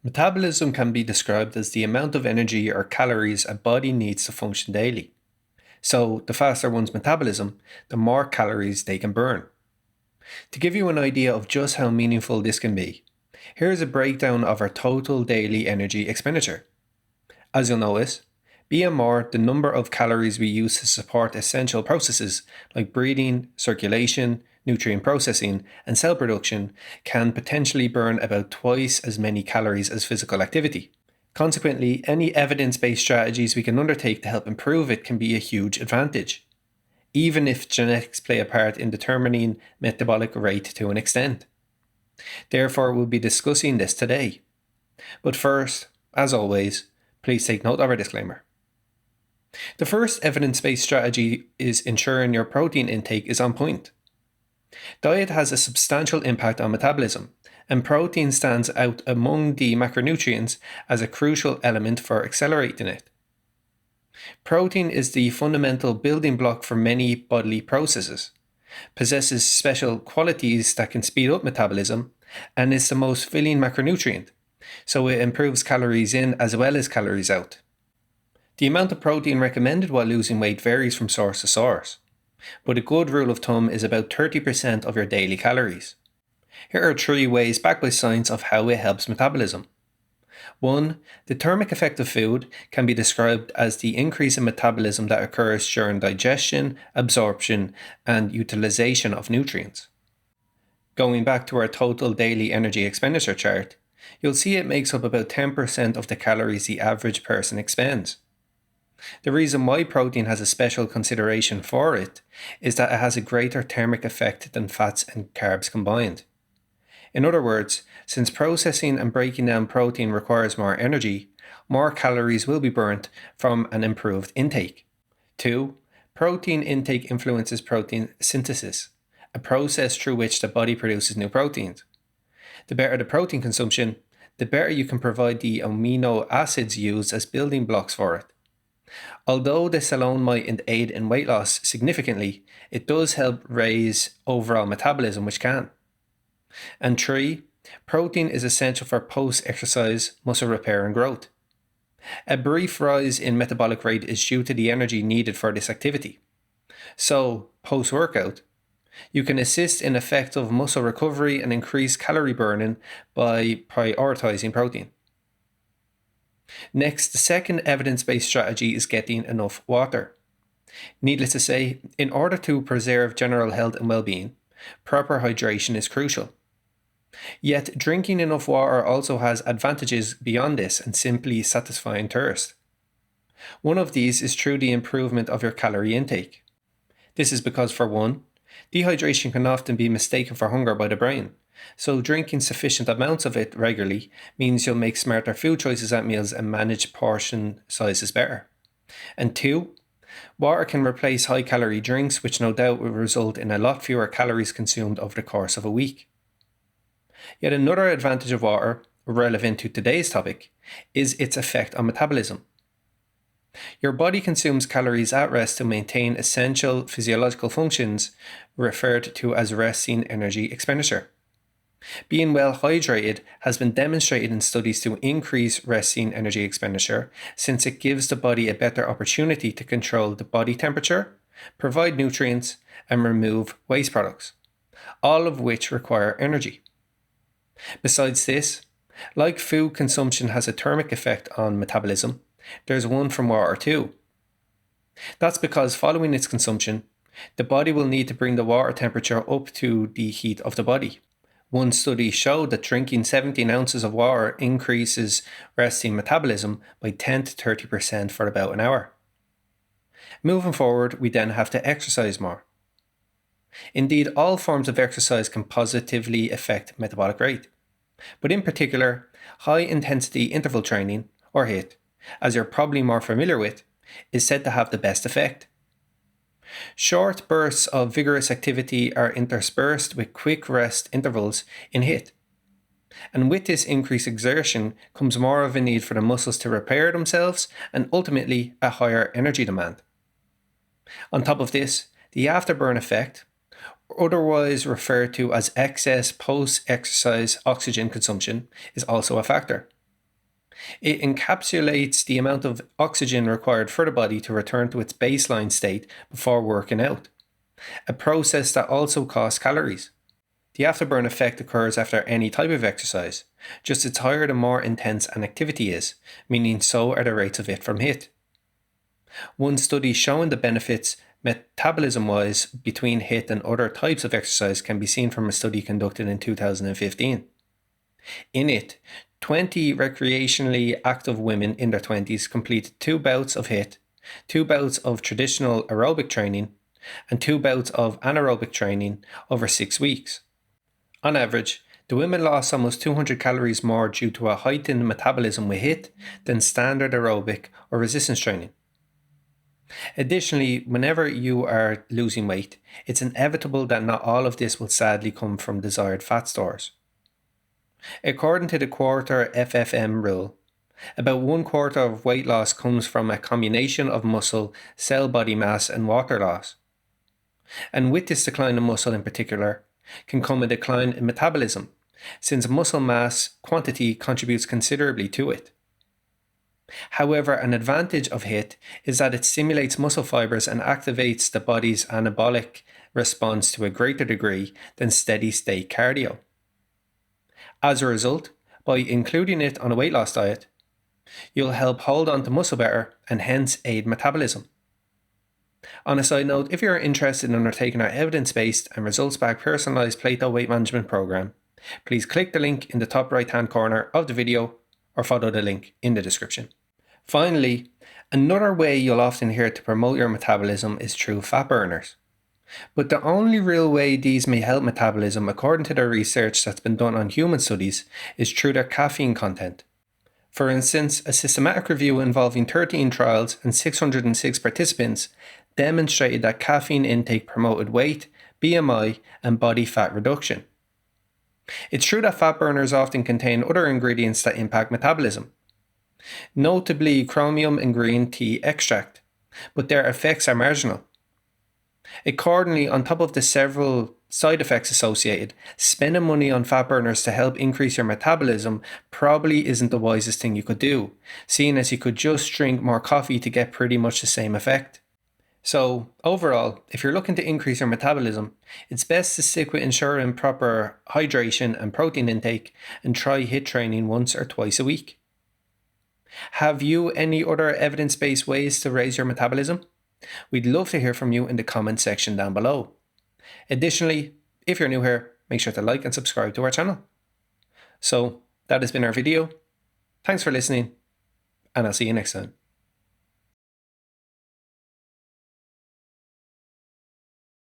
Metabolism can be described as the amount of energy or calories a body needs to function daily. So, the faster one's metabolism, the more calories they can burn. To give you an idea of just how meaningful this can be, here is a breakdown of our total daily energy expenditure. As you'll notice, BMR, the number of calories we use to support essential processes like breathing, circulation, nutrient processing, and cell production, can potentially burn about twice as many calories as physical activity. Consequently, any evidence-based strategies we can undertake to help improve it can be a huge advantage, even if genetics play a part in determining metabolic rate to an extent. Therefore, we'll be discussing this today. But first, as always, please take note of our disclaimer. The first evidence-based strategy is ensuring your protein intake is on point. Diet has a substantial impact on metabolism, and protein stands out among the macronutrients as a crucial element for accelerating it. Protein is the fundamental building block for many bodily processes, possesses special qualities that can speed up metabolism, and is the most filling macronutrient, so it improves calories in as well as calories out. The amount of protein recommended while losing weight varies from source to source, but a good rule of thumb is about 30% of your daily calories. Here are 3 ways backed by science of how it helps metabolism. 1. The thermic effect of food can be described as the increase in metabolism that occurs during digestion, absorption, and utilization of nutrients. Going back to our total daily energy expenditure chart, you'll see it makes up about 10% of the calories the average person expends. The reason why protein has a special consideration for it is that it has a greater thermic effect than fats and carbs combined. In other words, since processing and breaking down protein requires more energy, more calories will be burnt from an improved intake. 2. Protein intake influences protein synthesis, a process through which the body produces new proteins. The better the protein consumption, the better you can provide the amino acids used as building blocks for it. Although this alone might aid in weight loss significantly, it does help raise overall metabolism, which can. And 3. Protein is essential for post-exercise muscle repair and growth. A brief rise in metabolic rate is due to the energy needed for this activity. So, post-workout, you can assist in effective muscle recovery and increase calorie burning by prioritizing protein. Next, the second evidence-based strategy is getting enough water. Needless to say, in order to preserve general health and well-being, proper hydration is crucial. Yet, drinking enough water also has advantages beyond this and simply satisfying thirst. One of these is through the improvement of your calorie intake. This is because, for one, dehydration can often be mistaken for hunger by the brain, so drinking sufficient amounts of it regularly means you'll make smarter food choices at meals and manage portion sizes better. And 2, water can replace high-calorie drinks, which no doubt will result in a lot fewer calories consumed over the course of a week. Yet another advantage of water, relevant to today's topic, is its effect on metabolism. Your body consumes calories at rest to maintain essential physiological functions referred to as resting energy expenditure. Being well hydrated has been demonstrated in studies to increase resting energy expenditure, since it gives the body a better opportunity to control the body temperature, provide nutrients, and remove waste products, all of which require energy. Besides this, like food consumption has a thermic effect on metabolism, there's one from water too. That's because following its consumption, the body will need to bring the water temperature up to the heat of the body. One study showed that drinking 17 ounces of water increases resting metabolism by 10 to 30% for about an hour. Moving forward, we then have to exercise more. Indeed, all forms of exercise can positively affect metabolic rate, but in particular, high-intensity interval training, or HIIT, as you're probably more familiar with, is said to have the best effect. Short bursts of vigorous activity are interspersed with quick rest intervals in HIIT. And with this increased exertion comes more of a need for the muscles to repair themselves and ultimately a higher energy demand. On top of this, the afterburn effect, otherwise referred to as excess post-exercise oxygen consumption, is also a factor. It encapsulates the amount of oxygen required for the body to return to its baseline state before working out, a process that also costs calories. The afterburn effect occurs after any type of exercise, just it's higher the more intense an activity is, meaning so are the rates of it from HIIT. One study showing the benefits metabolism-wise between HIIT and other types of exercise can be seen from a study conducted in 2015. In it, 20 recreationally active women in their 20s completed 2 bouts of HIIT, 2 bouts of traditional aerobic training, and 2 bouts of anaerobic training over 6 weeks. On average, the women lost almost 200 calories more due to a heightened metabolism with HIIT than standard aerobic or resistance training. Additionally, whenever you are losing weight, it's inevitable that not all of this will sadly come from desired fat stores. According to the quarter FFM rule, about 1/4 of weight loss comes from a combination of muscle, cell body mass, and water loss. And with this decline in muscle in particular, can come a decline in metabolism, since muscle mass quantity contributes considerably to it. However, an advantage of HIIT is that it stimulates muscle fibers and activates the body's anabolic response to a greater degree than steady state cardio. As a result, by including it on a weight loss diet, you'll help hold on to muscle better and hence aid metabolism. On a side note, if you're interested in undertaking our evidence-based and results-backed personalized Plato weight management program, please click the link in the top right-hand corner of the video or follow the link in the description. Finally, another way you'll often hear to promote your metabolism is through fat burners. But the only real way these may help metabolism, according to the research that's been done on human studies, is through their caffeine content. For instance, a systematic review involving 13 trials and 606 participants demonstrated that caffeine intake promoted weight, BMI, and body fat reduction. It's true that fat burners often contain other ingredients that impact metabolism, notably chromium and green tea extract, but their effects are marginal. Accordingly, on top of the several side effects associated, spending money on fat burners to help increase your metabolism probably isn't the wisest thing you could do, seeing as you could just drink more coffee to get pretty much the same effect. So overall, if you're looking to increase your metabolism, it's best to stick with ensuring proper hydration and protein intake and try HIIT training once or twice a week. Have you any other evidence-based ways to raise your metabolism? We'd love to hear from you in the comment section down below. Additionally, if you're new here, make sure to like and subscribe to our channel. So that has been our video. Thanks for listening, and I'll see you next time.